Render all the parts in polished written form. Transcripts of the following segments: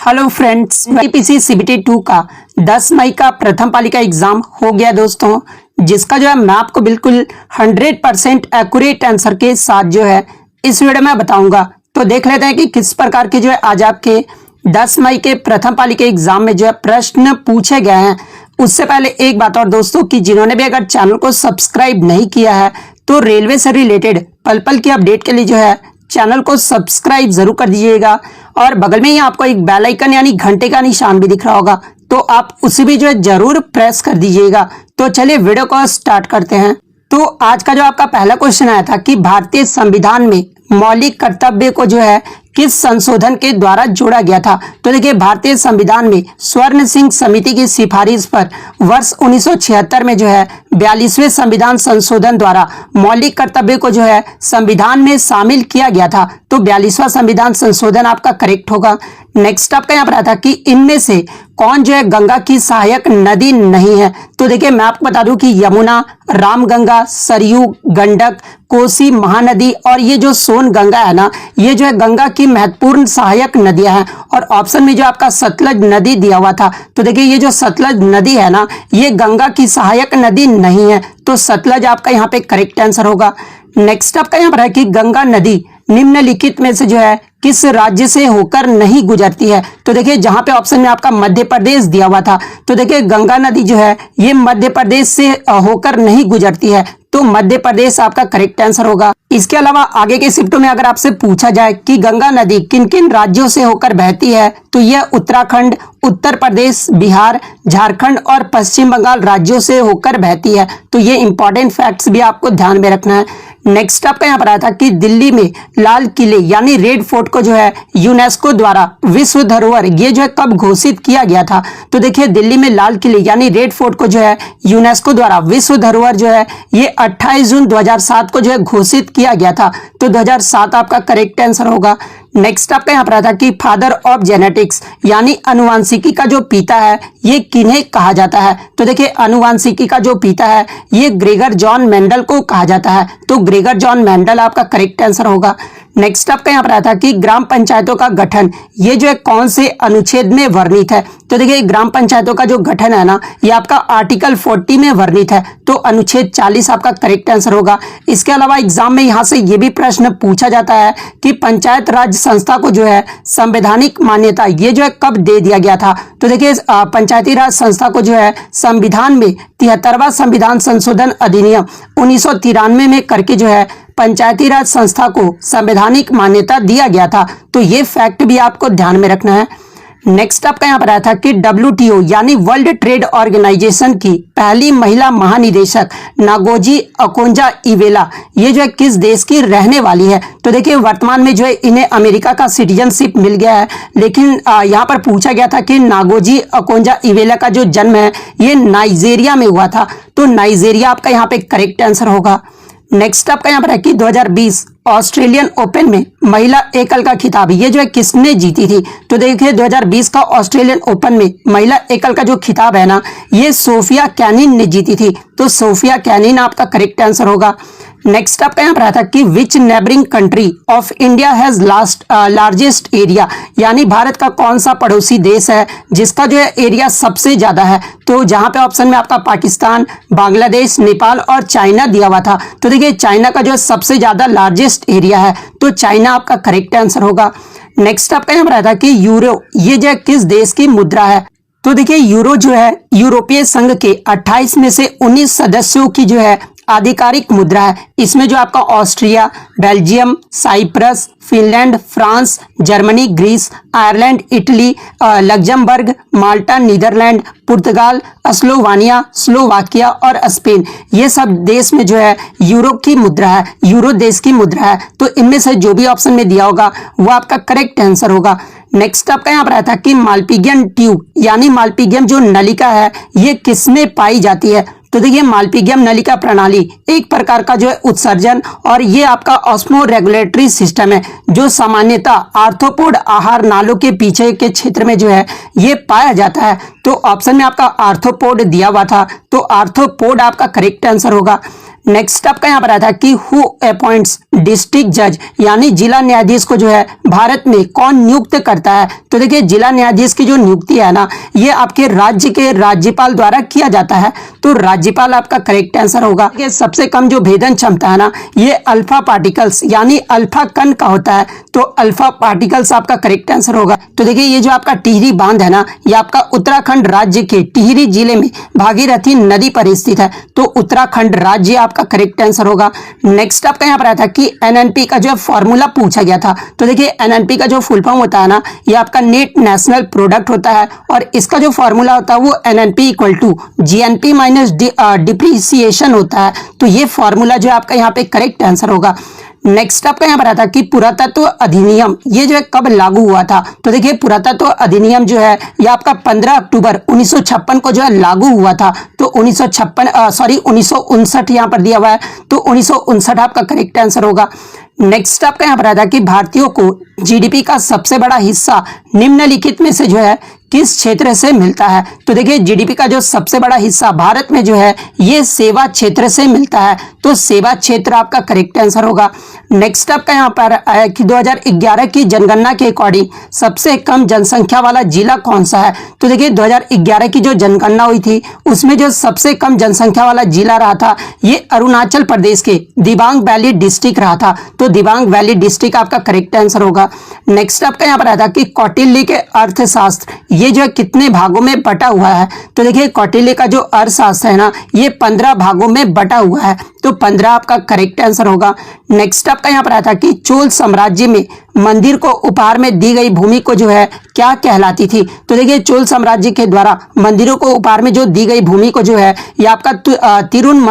Hello friends, PC CBT 2 का 10 मई का प्रथम पाली का एग्जाम हो गया दोस्तों, जिसका जो है मैं आपको बिल्कुल 100% एक्यूरेट आंसर के साथ जो है इस वीडियो में बताऊंगा। तो देख लेते हैं कि किस प्रकार के जो है आज आपके 10 मई के प्रथम पाली के एग्जाम में जो है प्रश्न पूछे गए हैं। उससे पहले एक बात और दोस्तों कि जिन्होंने भी अगर चैनल को सब्सक्राइब नहीं किया है तो रेलवे से रिलेटेड पल पल की अपडेट के लिए जो है चैनल को सब्सक्राइब जरूर कर दीजिएगा और बगल में ही आपको एक बेल आइकन यानी घंटे का निशान भी दिख रहा होगा, तो आप उसे भी जो है जरूर प्रेस कर दीजिएगा। तो चलिए वीडियो को स्टार्ट करते हैं। तो आज का जो आपका पहला क्वेश्चन आया था कि भारतीय संविधान में मौलिक कर्तव्य को जो है किस संशोधन के द्वारा जोड़ा गया था। तो देखिए, भारतीय संविधान में स्वर्ण सिंह समिति की सिफारिश पर वर्ष 1976 में जो है 42वें संविधान संशोधन द्वारा मौलिक कर्तव्य को जो है संविधान में शामिल किया गया था। तो 42वां संविधान संशोधन आपका करेक्ट होगा। नेक्स्ट आपका यहाँ पर आता कि इनमें से कौन जो है गंगा की सहायक नदी नहीं है। तो देखिए, मैं आपको बता दूं कि यमुना, रामगंगा, सरयू, गंडक, कोसी महानदी और ये जो सोन गंगा है ना, ये जो है गंगा की महत्वपूर्ण सहायक नदियां हैं। और ऑप्शन में जो आपका सतलज नदी दिया हुआ था, तो देखिए ये जो सतलज नदी है ना, ये गंगा की सहायक नदी नहीं है, तो सतलज आपका यहाँ पे करेक्ट आंसर होगा। नेक्स्ट आपका यहाँ पर है कि गंगा नदी निम्नलिखित में से जो है किस राज्य से होकर नहीं गुजरती है। तो देखिए, जहां पे ऑप्शन में आपका मध्य प्रदेश दिया हुआ था, तो देखिए गंगा नदी जो है ये मध्य प्रदेश से होकर नहीं गुजरती है, तो मध्य प्रदेश आपका करेक्ट आंसर होगा। इसके अलावा आगे के शिफ्टों में अगर आपसे पूछा जाए कि गंगा नदी किन किन राज्यों से होकर बहती है, तो यह उत्तराखंड, उत्तर प्रदेश, बिहार, झारखंड और पश्चिम बंगाल राज्यों से होकर बहती है। तो ये इंपॉर्टेंट फैक्ट्स भी आपको ध्यान में रखना है। नेक्स्ट आपका यहाँ पर आया था कि दिल्ली में लाल किले यानी रेड फोर्ट को जो है यूनेस्को द्वारा विश्व धरोहर ये जो है कब घोषित किया गया था। तो देखिए, दिल्ली में लाल किले यानी रेड फोर्ट को जो है यूनेस्को द्वारा विश्व धरोहर जो है ये 28 जून 2007 को जो है घोषित किया गया था। तो 2007 आपका करेक्ट आंसर होगा। नेक्स्ट आपका यहाँ पर आता कि फादर ऑफ जेनेटिक्स यानी अनुवांशिकी का जो पिता है ये किन्हें कहा जाता है। तो देखिए, अनुवांशिकी का जो पिता है ये ग्रेगर जॉन मेंडल को कहा जाता है, तो ग्रेगर जॉन मेंडल आपका करेक्ट आंसर होगा। नेक्स्ट आपका यहाँ पर आता कि ग्राम पंचायतों का गठन ये जो है कौन से अनुच्छेद में वर्णित है। तो देखिए, ग्राम पंचायतों का जो गठन है ना, ये आपका आर्टिकल 40 में वर्णित है, तो अनुच्छेद 40 आपका करेक्ट आंसर होगा। इसके अलावा एग्जाम में यहाँ से ये भी प्रश्न पूछा जाता है कि पंचायत राज संस्था को जो है संवैधानिक मान्यता ये जो है कब दे दिया गया था। तो देखिए, पंचायती राज संस्था को जो है संविधान में 73वां संविधान संशोधन अधिनियम 1993 में करके जो है पंचायती राज संस्था को संवैधानिक मान्यता दिया गया था। तो ये फैक्ट भी आपको ध्यान में रखना है। नेक्स्ट आपका यहाँ पर आया था कि WTO यानी वर्ल्ड ट्रेड ऑर्गेनाइजेशन की पहली महिला महानिदेशक नागोजी ओकोंजा-इवेला ये जो है किस देश की रहने वाली है। तो देखिए, वर्तमान में जो है इन्हें अमेरिका का सिटीजनशिप मिल गया है, लेकिन यहाँ पर पूछा गया था कि नागोजी ओकोंजा-इवेला का जो जन्म है ये नाइजीरिया में हुआ था, तो नाइजीरिया आपका यहाँ पे करेक्ट आंसर होगा। नेक्स्ट आपका यहाँ पर है कि 2020 ऑस्ट्रेलियन ओपन में महिला एकल का खिताब ये जो है किसने जीती थी। तो देखिए, 2020 का ऑस्ट्रेलियन ओपन में महिला एकल का जो खिताब है ना, ये सोफिया कैनिन ने जीती थी, तो सोफिया कैनिन आपका करेक्ट आंसर होगा। नेक्स्ट आपका यहाँ पर आता कि विच neighbouring country of India has largest area यानी भारत का कौन सा पड़ोसी देश है जिसका जो है एरिया सबसे ज्यादा है। तो जहां पे ऑप्शन में आपका पाकिस्तान, बांग्लादेश, नेपाल और चाइना दिया हुआ था, तो देखिए चाइना का जो है सबसे ज्यादा लार्जेस्ट एरिया है, तो चाइना आपका करेक्ट आंसर होगा। नेक्स्ट आपका यहाँ पर आता कि यूरो ये जो है किस देश की मुद्रा है। तो देखिए, यूरो जो है यूरोपीय संघ के 28 में से 19 सदस्यों की जो है आधिकारिक मुद्रा है। इसमें जो आपका Austria, Belgium, Cyprus, Finland, France, Germany, Greece, Ireland, Italy, Luxembourg, Malta, Netherlands, Portugal, Slovenia, Slovakia और स्पेन ये सब देश में जो है यूरो की मुद्रा है, यूरो देश की मुद्रा है। तो इनमें से जो भी ऑप्शन में दिया होगा वो आपका करेक्ट आंसर होगा। नेक्स्ट आपका यहाँ पर आया था कि मालपिगियन ट्यूब यानी मालपिगियम जो नलिका है ये किसमें पाई जाती है। तो देखिए, मालपिगियम नलिका प्रणाली एक प्रकार का जो है उत्सर्जन और ये आपका ऑस्मो रेगुलेटरी सिस्टम है जो सामान्यतः आर्थ्रोपोड आहार नालों के पीछे के क्षेत्र में जो है ये पाया जाता है। तो ऑप्शन में आपका आर्थ्रोपोड दिया हुआ था, तो आर्थ्रोपोड आपका करेक्ट आंसर होगा। नेक्स्ट आपका यहाँ पर आया था कि हु अपॉइंट्स डिस्ट्रिक्ट जज, यानी जिला न्यायाधीश को जो है भारत में कौन नियुक्त करता है। तो देखिए जिला न्यायाधीश की जो नियुक्ति है ना, ये आपके राज्य के राज्यपाल द्वारा किया जाता है। तो राज्यपाल आपका करेक्ट आंसर होगा। ये सबसे कम जो भेदन क्षमता है ना, ये अल्फा पार्टिकल्स यानी अल्फा कण का होता है। तो अल्फा पार्टिकल्स आपका करेक्ट आंसर होगा। तो देखिए ये जो आपका टिहरी बांध है ना, ये आपका उत्तराखंड राज्य के टिहरी जिले में भागीरथी नदी पर स्थित है। तो उत्तराखंड राज्य आपका करेक्ट आंसर होगा। नेक्स्ट आपका यहाँ पर आया था कि एनएनपी का जो फॉर्मूला पूछा गया था। तो देखिए एनएनपी का जो फुल फॉर्म होता है ना, ये आपका नेट नेशनल प्रोडक्ट होता है और इसका जो फॉर्मूला होता है वो NNP equal to GNP minus depreciation होता है। तो ये फॉर्मूला जो है आपका यहाँ पे करेक्ट आंसर होगा। नेक्स्ट आपका यहाँ पर आता कि पुरातत्व अधिनियम ये जो है कब लागू हुआ था। तो देखिए पुरातत्व अधिनियम जो है ये आपका 15 अक्टूबर 1956 को जो है लागू हुआ था। तो 1959 यहाँ पर दिया हुआ है। तो 1959 आपका करेक्ट आंसर होगा। नेक्स्ट आपका यहाँ पर आता कि भारतीयों को जीडीपी का सबसे बड़ा हिस्सा निम्नलिखित में से जो है किस क्षेत्र से मिलता है। तो देखिए जीडीपी का जो सबसे बड़ा हिस्सा भारत में जो है ये सेवा क्षेत्र से मिलता है। तो सेवा क्षेत्र आपका करेक्ट आंसर होगा। नेक्स्ट आपका यहाँ पर आया कि 2011 की जनगणना के अकॉर्डिंग सबसे कम जनसंख्या वाला जिला कौन सा है। तो देखिए 2011 की जो जनगणना हुई थी उसमें जो सबसे कम जनसंख्या वाला जिला रहा था ये अरुणाचल प्रदेश के दिबांग वैली डिस्ट्रिक्ट रहा था। तो दिबांग वैली डिस्ट्रिक्ट आपका करेक्ट आंसर होगा। नेक्स्ट आपका यहाँ पर आया था कि कौटिल्य के अर्थशास्त्र ये जो है कितने भागों में बटा हुआ है। तो देखिए कौटिल्य का जो अर्थशास्त्र है ना, ये 15 भागों में बटा हुआ है। तो 15 आपका करेक्ट आंसर होगा। नेक्स्ट आपका यहाँ पर आया था कि चोल साम्राज्य में मंदिर को उपहार में दी गई भूमि को जो है क्या कहलाती थी। तो देखिए चोल साम्राज्य के द्वारा मंदिरों को उपहार में जो दी गई भूमि को जो है ये आपका तिरुन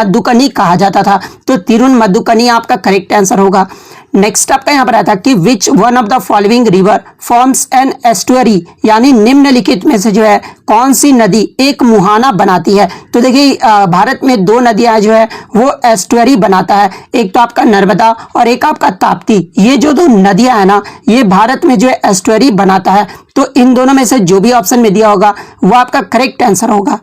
कहा जाता था। तो तिरुन आपका करेक्ट आंसर होगा। नेक्स्ट आपका यहाँ पर आया था कि which one of the following river forms an estuary, यानी निम्नलिखित में से जो है कौन सी नदी एक मुहाना बनाती है। तो देखिए भारत में दो नदियां जो है वो एस्टुअरी बनाता है, एक तो आपका नर्मदा और एक आपका ताप्ती। ये जो दो नदियां है ना, ये भारत में जो है एस्टुअरी बनाता है। तो इन दोनों में से जो भी ऑप्शन में दिया होगा वो आपका करेक्ट आंसर होगा।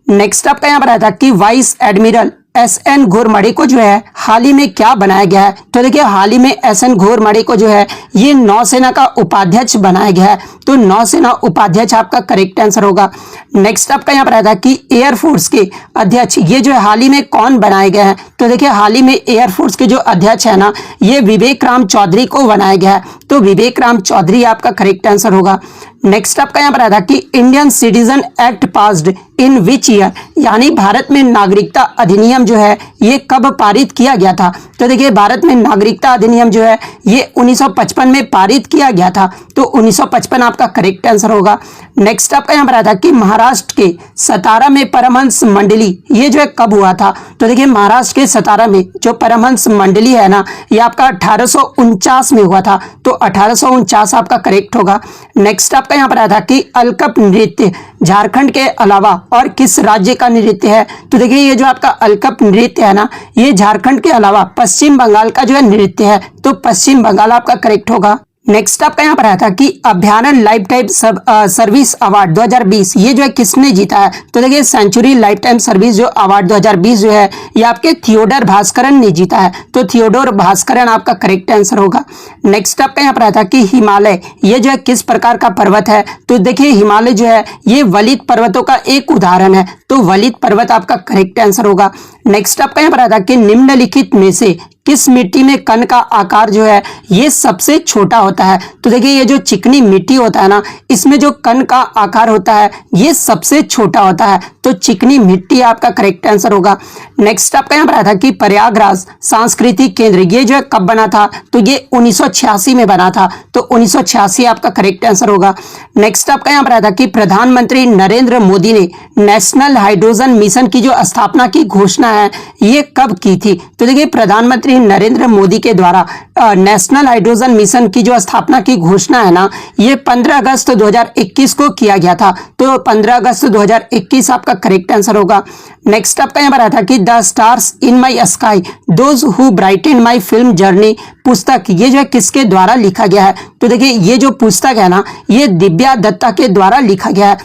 नेक्स्ट आपका यहाँ पर आया था कि वाइस एडमिरल एस.एन. घोरमडे को जो है हाल ही में क्या बनाया गया है। तो देखिए हाल ही में एस.एन. घोरमडे को जो है ये नौसेना का उपाध्यक्ष बनाया गया है। तो नौसेना उपाध्यक्ष आपका करेक्ट आंसर होगा। नेक्स्ट आपका यहाँ पर आया था कि एयरफोर्स के अध्यक्ष ये जो है हाल ही में कौन बनाए गए हैं। तो देखिए हाल ही में एयरफोर्स के जो अध्यक्ष है ना, ये विवेक राम चौधरी को बनाया गया है। तो विवेक राम चौधरी आपका करेक्ट आंसर होगा। नेक्स्ट आपका यहाँ पर आया था कि Indian citizen act passed in which year, यानी भारत में नागरिकता अधिनियम जो है ये कब पारित किया गया था। तो देखिए भारत में नागरिकता अधिनियम जो है ये 1955 में पारित किया गया था। तो 1955 आपका करेक्ट आंसर होगा। नेक्स्ट आपका यहाँ पर आया था कि महाराष्ट्र के सतारा में परमहंस मंडली ये जो है कब हुआ था। तो देखिए महाराष्ट्र के सतारा में जो परमहंस मंडली है ना, ये आपका 1849 में हुआ था। तो 1849 आपका करेक्ट होगा। नेक्स्ट आपका यहाँ पर आया था कि अलकप नृत्य झारखंड के अलावा और किस राज्य का नृत्य है। तो देखिए ये जो आपका अलकप नृत्य है ना, ये झारखंड के अलावा पश्चिम बंगाल का जो है नृत्य है। तो पश्चिम बंगाल आपका करेक्ट होगा। नेक्स्ट आपका यहाँ पर आया था कि अभ्यारण लाइफ टाइम सर्विस अवार्ड 2020 ये जो है किसने जीता है। तो देखिए सेंचुरी लाइफ टाइम सर्विस जो अवार्ड 2020 जो है ये आपके थियोडोर भास्करन ने जीता है। तो थियोडोर भास्करन आपका करेक्ट आंसर होगा। नेक्स्ट आपका यहाँ पर आया था कि हिमालय ये जो है किस प्रकार का पर्वत है। तो देखिए हिमालय जो है ये वलित पर्वतों का एक उदाहरण है। तो वलित पर्वत आपका करेक्ट आंसर होगा। नेक्स्ट आपका यहाँ पर आया था कि निम्नलिखित में से किस मिट्टी में कण का आकार जो है ये सबसे छोटा होता है। तो देखिए ये जो चिकनी मिट्टी होता है ना, इसमें जो कण का आकार होता है ये सबसे छोटा होता है। तो चिकनी मिट्टी आपका करेक्ट आंसर होगा। नेक्स्ट आपका यहाँ पर आया था कि प्रयागराज सांस्कृतिक केंद्र ये जो है कब बना था। तो ये 1986 में बना था। तो 1986 आपका करेक्ट आंसर होगा। नेक्स्ट आपका यहाँ पर आया था कि प्रधानमंत्री नरेंद्र मोदी ने नेशनल हाइड्रोजन मिशन की जो स्थापना की घोषणा है ये कब की थी। तो देखिए प्रधानमंत्री नरेंद्र मोदी के द्वारा नेशनल हाइड्रोजन मिशन की जो स्थापना की घोषणा है ना, ये 15 अगस्त 2021 को किया गया था। तो 15 अगस्त 2021 आपका करेक्ट आंसर होगा। नेक्स्ट आपका यहाँ पर आया था कि the stars in my sky those who brighten my film journey पुस्तक ये जो है किसके द्वारा लिखा गया है। तो देखिए ये जो पुस्तक है ना, ये दिव्या दत्ता के द्वारा लिखा गया है।